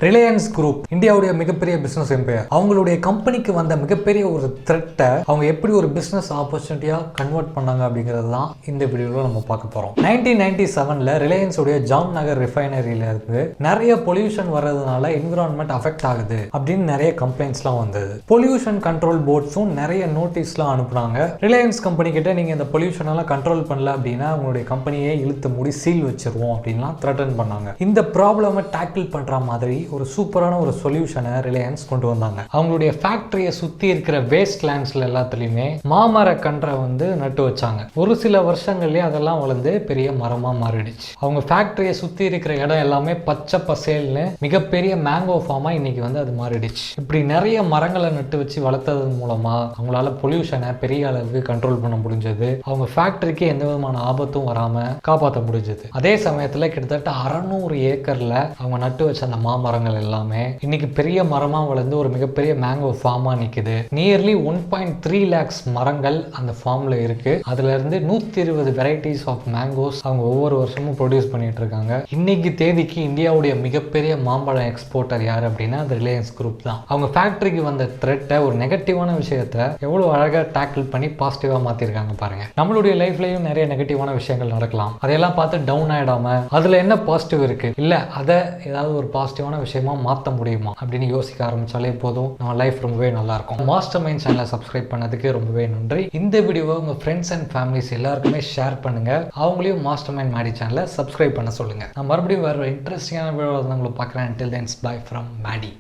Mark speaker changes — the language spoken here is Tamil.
Speaker 1: ரிலையன்ஸ் குரூப் இந்தியாவுடைய மிகப்பெரிய பிசினஸ் எம்பையர். அவங்களுடைய கம்பெனிக்கு வந்த மிகப்பெரிய ஒரு த்ரெட்டை அவங்க எப்படி ஒரு பிசினஸ் ஆப்பர்ச்சுனிட்டியா கன்வெர்ட் பண்ணாங்க அப்படிங்கிறது தான் இந்த வீடியோவில் நம்ம பார்க்க போறோம். 1997ல ரிலையன்ஸ் உடைய ஜாம் நகர் ரிஃபைனரியில இருந்து நிறைய பொல்யூஷன் வர்றதுனால என்விரான்மெண்ட் அஃபெக்ட் ஆகுது அப்படின்னு நிறைய கம்ப்ளைண்ட்ஸ்லாம் வந்தது. பொல்யூஷன் கண்ட்ரோல் போர்ட்ஸும் நிறைய நோட்டீஸ்லாம் அனுப்புனாங்க. ரிலையன்ஸ் கம்பெனி கிட்ட நீங்க இந்த பொல்யூஷன் எல்லாம் கண்ட்ரோல் பண்ணல அப்படின்னா உங்களுடைய கம்பெனியை இழுத்து மூடி சீல் வச்சிருவோம் அப்படின்லாம் த்ரெட்டன் பண்ணாங்க. இந்த ப்ராப்ளமை டேக்கிள் பண்ற மாதிரி ஒரு சூப்பரான ஒரு சொல்யூஷனை ரிலையன்ஸ் கொண்டு வந்தாங்க. அவங்களுடைய ஃபேக்டரியை சுத்தி இருக்கிற வேஸ்ட் லேண்ட்ஸ்ல எல்லாத்துலயுமே மாமர கன்றை நட்டு வச்சாங்க. ஒரு சில வருஷங்கள்லயே அதெல்லாம் வளர்ந்து பெரிய மரமா மாறிடுச்சு. அவங்க ஃபேக்டரியை சுத்தி இருக்கிற இடம் எல்லாமே பச்சை பசேல்னு மிகப்பெரிய மேங்கோ ஃபார்மா இன்னைக்கு அது மாறிடுச்சு. இப்படி நிறைய மரங்களை நட்டு வச்சு வளர்த்தது மூலமா அவங்களால பொல்யூஷனை பெரிய அளவுக்கு கண்ட்ரோல் பண்ண முடிஞ்சது. அவங்க ஃபேக்டரிக்கு எந்த விதமான ஆபத்தும் வராம காப்பாற்ற முடிஞ்சது. அதே சமயத்துல கிட்டத்தட்ட 600 ஏக்கர்ல அவங்க நட்டு வச்ச அந்த மாமரங்கள் எல்லாமே இன்னைக்கு பெரிய மரமா வளர்ந்து ஒரு மிகப்பெரிய மேங்கோ ஃபார்மா நிக்குது. நியர்லி 1.3 lakhs மரங்கள் அந்த ஃபார்ம்ல இருக்கு. அதுல இருந்து 120 வெரைட்டிஸ் ஆஃப் மேங்கோஸ் அவங்க ஒவ்வொரு வருஷமும் ப்ரொடியூஸ் பண்ணிட்டு இருக்காங்க. இன்னைக்கு தேதிக்கு இந்தியாவுடைய மிகப்பெரிய மாம்பழம் எக்ஸ்போர்ட்டர் யார் அப்படின்னா அது ரிலையன்ஸ் குரூப் தான். அவங்க ஃபேக்டரிக்கு வந்த த்ரெட்டை ஒரு நெகட்டிவான விஷயத்த எவ்வளவு அழகா டேக்கிள் பண்ணி பாசிட்டிவா மாத்திருக்காங்க பாருங்க. நம்மளுடைய லைஃப்லயும் நிறைய நெகட்டிவான விஷயங்கள் நடக்கலாம். அதையெல்லாம் பார்த்து டவுன் ஆயிடாம அதுல என்ன பாசிட்டிவ் இருக்கு இல்ல அதை ஏதாவது ஒரு பாசிட்டிவான விஷயமா மாற்ற முடியுமா அப்படின்னு யோசிக்க ஆரம்பிச்சாலே போதும் நம்ம லைஃப் ரொம்பவே நல்லா இருக்கும். மாஸ்டர் மைண்ட் சேனலை சப்ஸ்கிரைப் பண்ணதுக்கு ரொம்பவே நன்றி. இந்த வீடியோவை உங்க ஃப்ரெண்ட்ஸ் அண்ட் ஃபேமிலிஸ் எல்லாருக்குமே ஷேர் பண்ணுங்க. அவங்களையும் மாஸ்டர் மைண்ட் மேடி சேனலை சப்ஸ்கிரைப் பண்ண சொல்லுங்க. நான் மறுபடியும் வேற இன்ட்ரெஸ்டிங்கான வீடியோ உங்களை பார்க்குறேன். Until then, bye from Maddie.